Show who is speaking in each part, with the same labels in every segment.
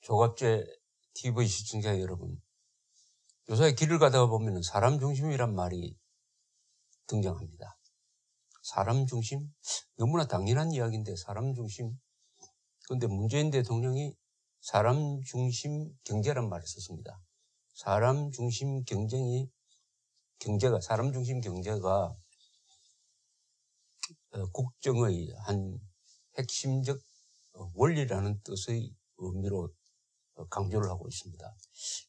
Speaker 1: 조갑제 TV 시청자 여러분, 요새 길을 가다가 보면 사람 중심이란 말이 등장합니다. 사람 중심? 너무나 당연한 이야기인데 사람 중심. 그런데 문재인 대통령이 사람 중심 경제란 말을 썼습니다. 사람 중심 사람 중심 경제가 국정의 한 핵심적 원리라는 뜻의 의미로 강조를 하고 있습니다.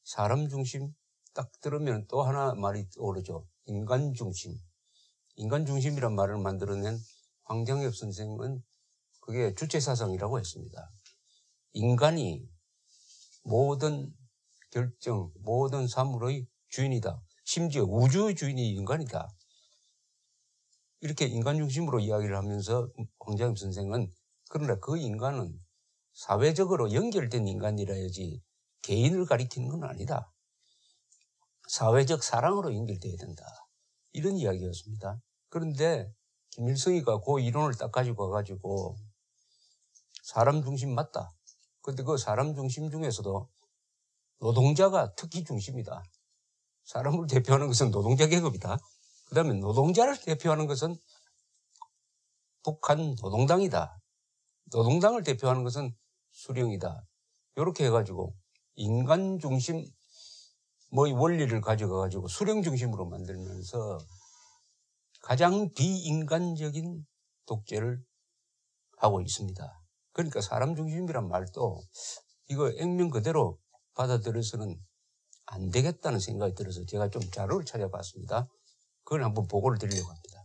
Speaker 1: 사람 중심 딱 들으면 또 하나 말이 떠오르죠. 인간 중심. 인간 중심이란 말을 만들어낸 황정엽 선생은 그게 주체사상이라고 했습니다. 인간이 모든 결정, 모든 사물의 주인이다. 심지어 우주의 주인이 인간이다. 이렇게 인간 중심으로 이야기를 하면서 황정엽 선생은 그러나 그 인간은 사회적으로 연결된 인간이라야지 개인을 가리키는 건 아니다. 사회적 사랑으로 연결돼야 된다. 이런 이야기였습니다. 그런데 김일성이가 그 이론을 딱 가지고 와가지고 사람 중심 맞다. 근데 그 사람 중심 중에서도 노동자가 특히 중심이다. 사람을 대표하는 것은 노동자 계급이다. 그 다음에 노동자를 대표하는 것은 북한 노동당이다. 노동당을 대표하는 것은 수령이다. 이렇게 해가지고 인간 중심 원리를 가져가가지고 수령 중심으로 만들면서 가장 비인간적인 독재를 하고 있습니다. 그러니까 사람 중심이란 말도 이거 액면 그대로 받아들여서는 안 되겠다는 생각이 들어서 제가 좀 자료를 찾아봤습니다. 그걸 한번 보고를 드리려고 합니다.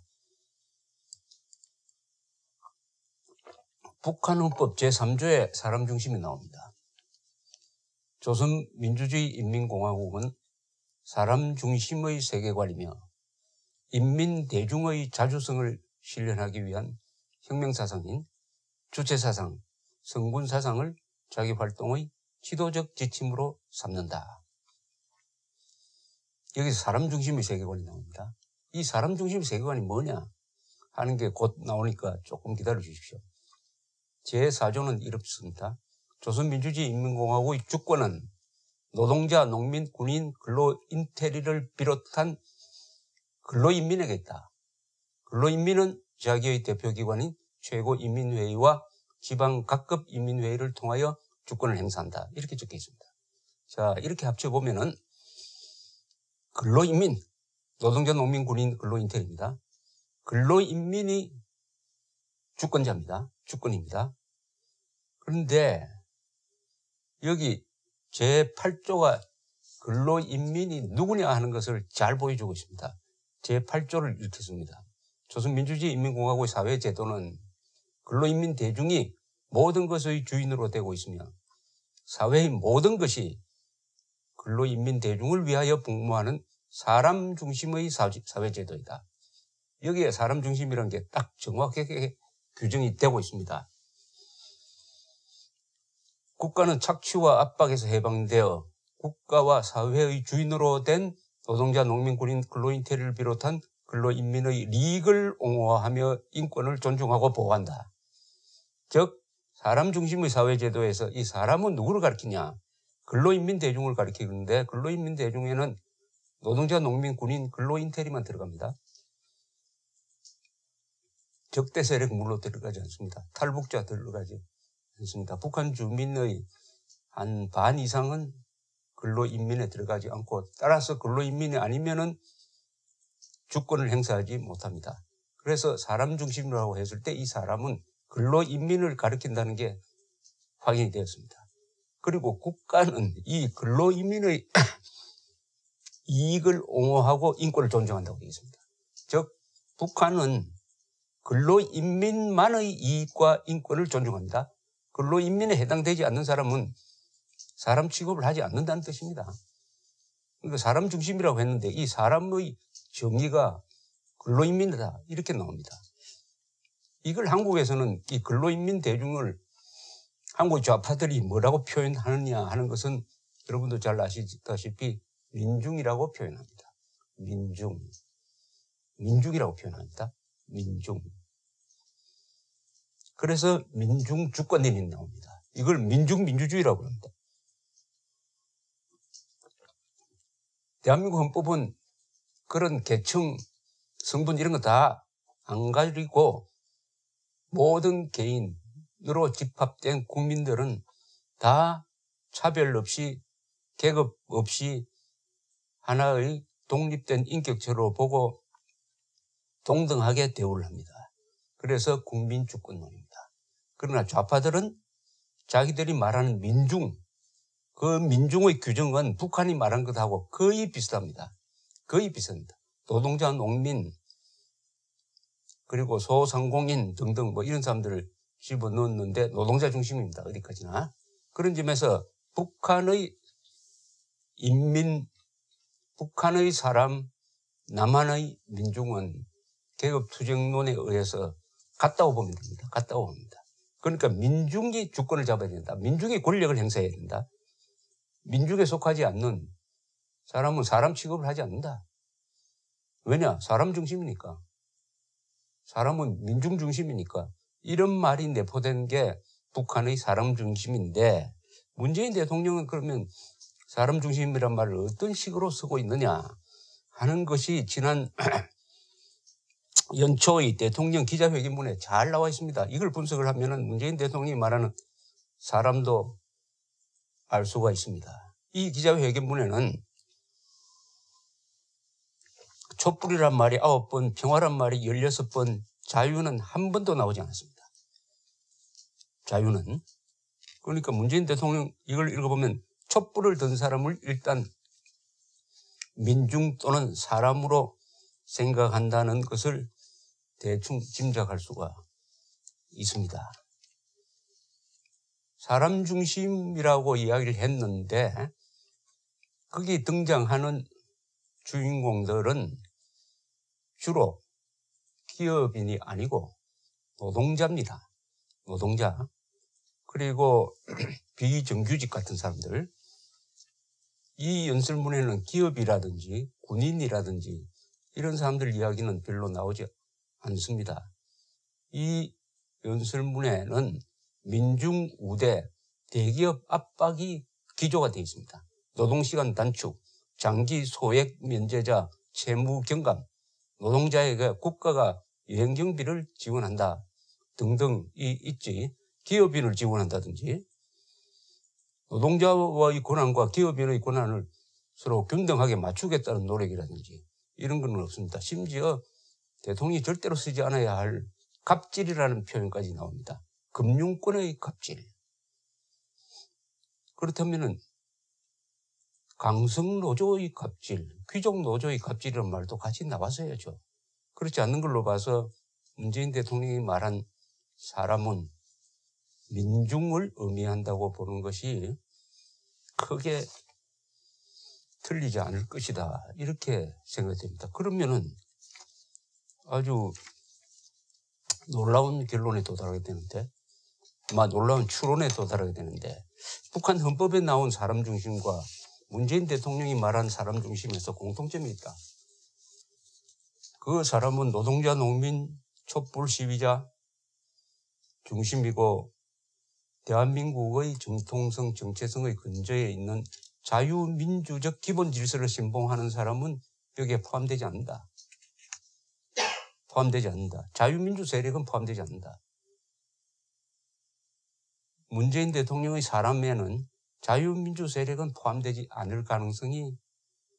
Speaker 1: 북한헌법 제3조에 사람 중심이 나옵니다. 조선민주주의인민공화국은 사람 중심의 세계관이며 인민대중의 자주성을 실현하기 위한 혁명사상인 주체사상, 성군사상을 자기 활동의 지도적 지침으로 삼는다. 여기서 사람 중심의 세계관이 나옵니다. 이 사람 중심의 세계관이 뭐냐 하는 게 곧 나오니까 조금 기다려 주십시오. 제4조는 이렇습니다. 조선민주주의인민공화국의 주권은 노동자, 농민, 군인, 근로인테리를 비롯한 근로인민에게 있다. 근로인민은 자기의 대표기관인 최고인민회의와 지방 각급 인민회의를 통하여 주권을 행사한다. 이렇게 적혀 있습니다. 자, 이렇게 합쳐보면은 근로인민, 노동자, 농민, 군인, 근로인테리입니다. 근로인민이 주권자입니다. 주권입니다. 그런데 여기 제8조가 근로인민이 누구냐 하는 것을 잘 보여주고 있습니다. 제8조를 읽겠습니다. 조선민주주의인민공화국의 사회제도는 근로인민 대중이 모든 것의 주인으로 되고 있으며 사회의 모든 것이 근로인민 대중을 위하여 복무하는 사람 중심의 사회제도이다. 여기에 사람 중심이라는 게 딱 정확하게 규정이 되고 있습니다. 국가는 착취와 압박에서 해방되어 국가와 사회의 주인으로 된 노동자, 농민, 군인, 근로인테리를 비롯한 근로인민의利益을 옹호하며 인권을 존중하고 보호한다. 즉 사람 중심의 사회제도에서 이 사람은 누구를 가리키냐? 근로인민 대중을 가리키는데 근로인민 대중에는 노동자, 농민, 군인, 근로인테리만 들어갑니다. 적대 세력 물로 들어가지 않습니다. 탈북자 들어가지 않습니다. 북한 주민의 한 반 이상은 근로인민에 들어가지 않고 따라서 근로인민이 아니면은 주권을 행사하지 못합니다. 그래서 사람 중심이라고 했을 때 이 사람은 근로인민을 가리킨다는 게 확인이 되었습니다. 그리고 국가는 이 근로인민의 이익을 옹호하고 인권을 존중한다고 되어 있습니다. 즉 북한은 근로인민만의 이익과 인권을 존중합니다. 근로인민에 해당되지 않는 사람은 사람 취급을 하지 않는다는 뜻입니다. 그러니까 사람 중심이라고 했는데 이 사람의 정의가 근로인민이다 이렇게 나옵니다. 이걸 한국에서는 이 근로인민 대중을 한국 좌파들이 뭐라고 표현하느냐 하는 것은 여러분도 잘 아시다시피 민중이라고 표현합니다. 민중이라고 표현합니다. 민중. 그래서 민중주권론이 나옵니다. 이걸 민중민주주의라고 합니다. 대한민국 헌법은 그런 계층, 성분 이런 거 다 안 가리고 모든 개인으로 집합된 국민들은 다 차별 없이 계급 없이 하나의 독립된 인격체로 보고 동등하게 대우를 합니다. 그래서 국민주권론입니다. 그러나 좌파들은 자기들이 말하는 민중, 그 민중의 규정은 북한이 말한 것하고 거의 비슷합니다. 거의 비슷합니다. 노동자, 농민, 그리고 소상공인 등등 뭐 이런 사람들을 집어넣었는데 노동자 중심입니다. 어디까지나. 그런 점에서 북한의 인민, 북한의 사람, 남한의 민중은 계급투쟁론에 의해서 같다고 보면 됩니다. 같다고 봅니다. 그러니까 민중이 주권을 잡아야 된다. 민중이 권력을 행사해야 된다. 민중에 속하지 않는 사람은 사람 취급을 하지 않는다. 왜냐? 사람 중심이니까. 사람은 민중 중심이니까. 이런 말이 내포된 게 북한의 사람 중심인데 문재인 대통령은 그러면 사람 중심이란 말을 어떤 식으로 쓰고 있느냐 하는 것이 지난 연초의 대통령 기자회견문에 잘 나와 있습니다. 이걸 분석을 하면은 문재인 대통령이 말하는 사람도 알 수가 있습니다. 이 기자회견문에는 촛불이란 말이 9번, 평화란 말이 16번, 자유는 한 번도 나오지 않았습니다. 자유는. 그러니까 문재인 대통령 이걸 읽어보면 촛불을 든 사람을 일단 민중 또는 사람으로 생각한다는 것을 대충 짐작할 수가 있습니다. 사람 중심이라고 이야기를 했는데 거기 등장하는 주인공들은 주로 기업인이 아니고 노동자입니다. 노동자. 그리고 비정규직 같은 사람들. 이 연설문에는 기업이라든지 군인이라든지 이런 사람들 이야기는 별로 나오지 않습니다. 이 연설문에는 민중 우대, 대기업 압박이 기조가 되어 있습니다. 노동시간 단축, 장기 소액 면제자, 채무 경감, 노동자에게 국가가 여행경비를 지원한다 등등이 있지. 기업인을 지원한다든지 노동자의 권한과 기업인의 권한을 서로 균등하게 맞추겠다는 노력이라든지 이런 건 없습니다. 심지어 대통령이 절대로 쓰지 않아야 할 갑질이라는 표현까지 나옵니다. 금융권의 갑질. 그렇다면은 강성노조의 갑질, 귀족노조의 갑질이라는 말도 같이 나왔어야죠. 그렇지 않는 걸로 봐서 문재인 대통령이 말한 사람은 민중을 의미한다고 보는 것이 크게 틀리지 않을 것이다. 이렇게 생각됩니다. 그러면은 아주 놀라운 결론에 도달하게 되는데, 아마 놀라운 추론에 도달하게 되는데, 북한 헌법에 나온 사람 중심과 문재인 대통령이 말한 사람 중심에서 공통점이 있다. 그 사람은 노동자, 농민, 촛불 시위자 중심이고 대한민국의 정통성, 정체성의 근저에 있는 자유민주적 기본 질서를 신봉하는 사람은 여기에 포함되지 않는다. 포함되지 않는다. 자유민주 세력은 포함되지 않는다. 문재인 대통령의 사람에는 자유민주 세력은 포함되지 않을 가능성이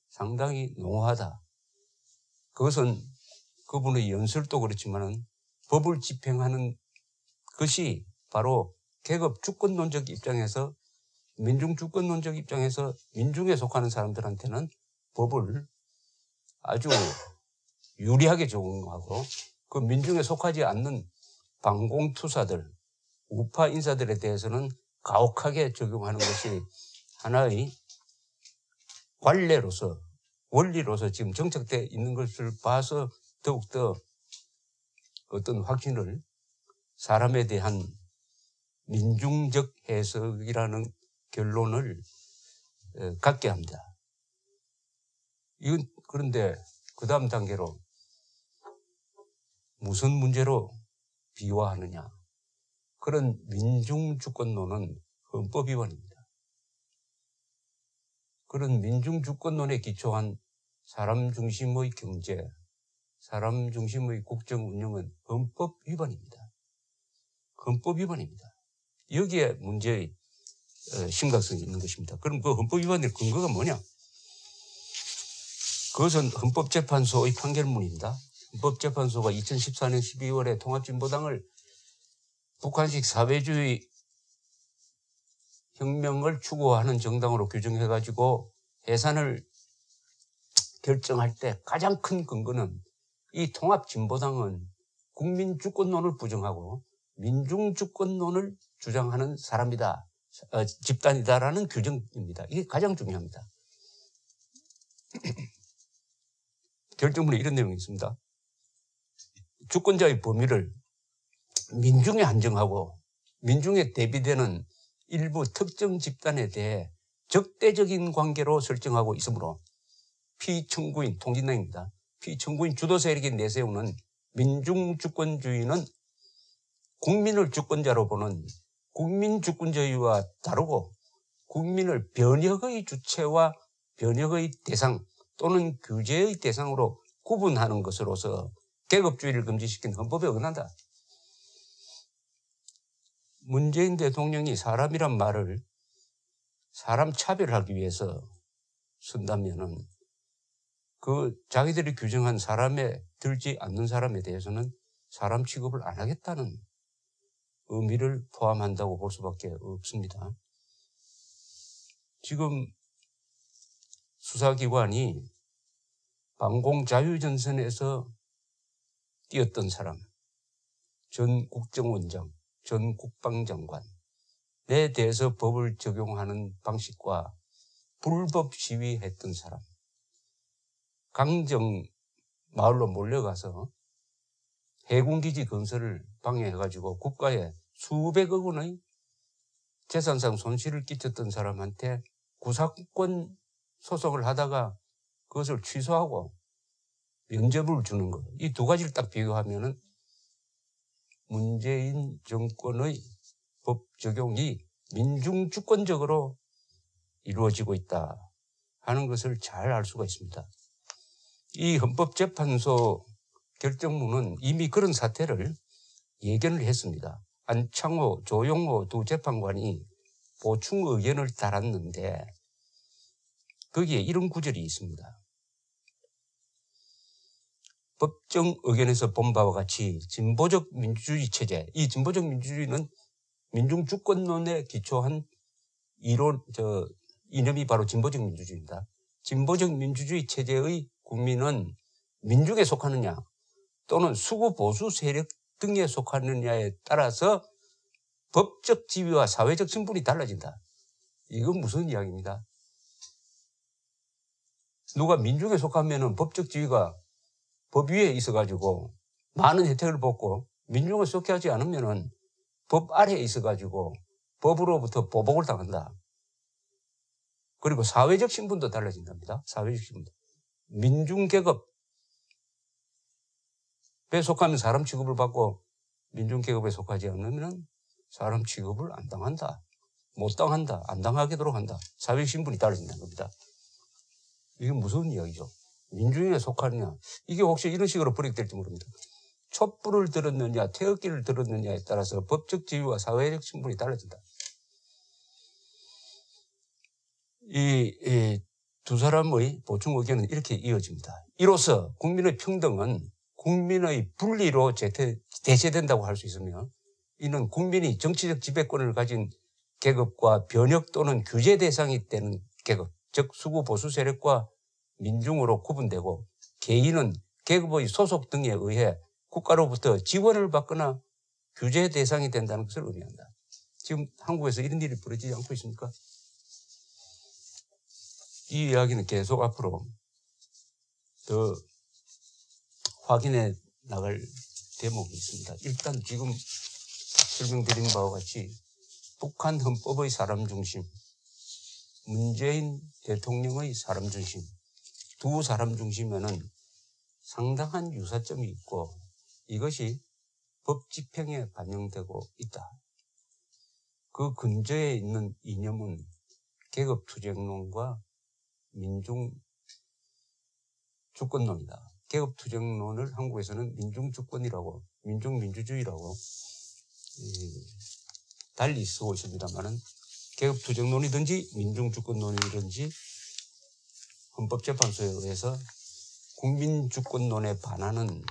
Speaker 1: 상당히 농후하다. 그것은 그분의 연설도 그렇지만은 법을 집행하는 것이 바로 계급 주권론적 입장에서 민중 주권론적 입장에서 민중에 속하는 사람들한테는 법을 아주 유리하게 적용하고 그 민중에 속하지 않는 반공투사들, 우파 인사들에 대해서는 가혹하게 적용하는 것이 하나의 관례로서 원리로서 지금 정착되어 있는 것을 봐서 더욱더 어떤 확신을 사람에 대한 민중적 해석이라는 결론을 갖게 합니다. 이건 그런데 그 다음 단계로 무슨 문제로 비화하느냐. 그런 민중주권론은 헌법 위반입니다. 그런 민중주권론에 기초한 사람 중심의 경제, 사람 중심의 국정 운영은 헌법 위반입니다. 헌법 위반입니다. 여기에 문제의 심각성이 있는 것입니다. 그럼 그 헌법 위반의 근거가 뭐냐? 그것은 헌법재판소의 판결문입니다. 헌법재판소가 2014년 12월에 통합진보당을 북한식 사회주의 혁명을 추구하는 정당으로 규정해가지고 해산을 결정할 때 가장 큰 근거는 이 통합진보당은 국민주권론을 부정하고 민중주권론을 주장하는 사람이다, 집단이다라는 규정입니다. 이게 가장 중요합니다. 결정문에 이런 내용이 있습니다. 주권자의 범위를 민중에 한정하고 민중에 대비되는 일부 특정 집단에 대해 적대적인 관계로 설정하고 있으므로 피청구인, 통진당입니다. 피청구인 주도 세력이 내세우는 민중주권주의는 국민을 주권자로 보는 국민주권주의와 다르고 국민을 변혁의 주체와 변혁의 대상 또는 규제의 대상으로 구분하는 것으로서 계급주의를 금지시킨 헌법에 어긋난다. 문재인 대통령이 사람이란 말을 사람 차별하기 위해서 쓴다면은 그 자기들이 규정한 사람에 들지 않는 사람에 대해서는 사람 취급을 안 하겠다는 의미를 포함한다고 볼 수밖에 없습니다. 지금 수사기관이 방공자유전선에서 뛰었던 사람, 전 국정원장, 전 국방장관에 대해서 법을 적용하는 방식과 불법 시위했던 사람, 강정 마을로 몰려가서 해군기지 건설을 방해해가지고 국가에 수백억 원의 재산상 손실을 끼쳤던 사람한테 구사권 소송을 하다가 그것을 취소하고 면죄부를 주는 것, 이 두 가지를 딱 비교하면은 문재인 정권의 법 적용이 민중주권적으로 이루어지고 있다 하는 것을 잘 알 수가 있습니다. 이 헌법재판소 결정문은 이미 그런 사태를 예견을 했습니다. 안창호, 조용호 두 재판관이 보충 의견을 달았는데 거기에 이런 구절이 있습니다. 법정 의견에서 본 바와 같이 진보적 민주주의 체제, 이 진보적 민주주의는 민중주권론에 기초한 이념이 바로 진보적 민주주의입니다. 진보적 민주주의 체제의 국민은 민중에 속하느냐 또는 수구 보수 세력 등에 속하느냐에 따라서 법적 지위와 사회적 신분이 달라진다. 이건 무슨 이야기입니다. 누가 민중에 속하면은 법적 지위가 법 위에 있어가지고 많은 혜택을 받고 민중에 속해 하지 않으면은 법 아래에 있어가지고 법으로부터 보복을 당한다. 그리고 사회적 신분도 달라진답니다. 사회적 신분도. 민중계급에 속하면 사람 취급을 받고 민중계급에 속하지 않으면 사람 취급을 안 당한다. 못 당한다. 안 당하도록 한다. 사회적 신분이 달라진다는 겁니다. 이게 무슨 이야기죠? 민중에 속하느냐. 이게 혹시 이런 식으로 분석될지 모릅니다. 촛불을 들었느냐 태극기를 들었느냐에 따라서 법적 지위와 사회적 신분이 달라진다. 이 두 사람의 보충 의견은 이렇게 이어집니다. 이로써 국민의 평등은 국민의 분리로 대체된다고 할 수 있으며 이는 국민이 정치적 지배권을 가진 계급과 변혁 또는 규제 대상이 되는 계급, 즉 수구 보수 세력과 민중으로 구분되고 개인은 계급의 소속 등에 의해 국가로부터 지원을 받거나 규제 대상이 된다는 것을 의미한다. 지금 한국에서 이런 일이 벌어지지 않고 있습니까? 이 이야기는 계속 앞으로 더 확인해 나갈 대목이 있습니다. 일단 지금 설명드린 바와 같이 북한 헌법의 사람 중심, 문재인 대통령의 사람 중심, 두 사람 중심에는 상당한 유사점이 있고 이것이 법 집행에 반영되고 있다. 그 근저에 있는 이념은 계급투쟁론과 민중주권론이다. 개업투쟁론을 한국에서는 민중주권이라고, 민중민주주의라고 달리 쓰고 있습니다만은 개업투쟁론이든지 민중주권론이든지 헌법재판소에 의해서 국민주권론에 반하는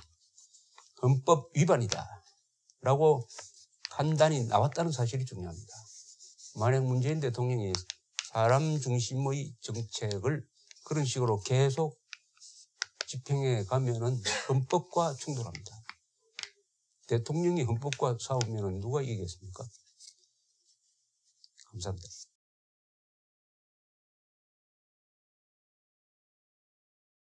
Speaker 1: 헌법 위반이다라고 판단이 나왔다는 사실이 중요합니다. 만약 문재인 대통령이 사람 중심의 정책을 그런 식으로 계속 집행해 가면은 헌법과 충돌합니다. 대통령이 헌법과 싸우면 누가 이기겠습니까? 감사합니다.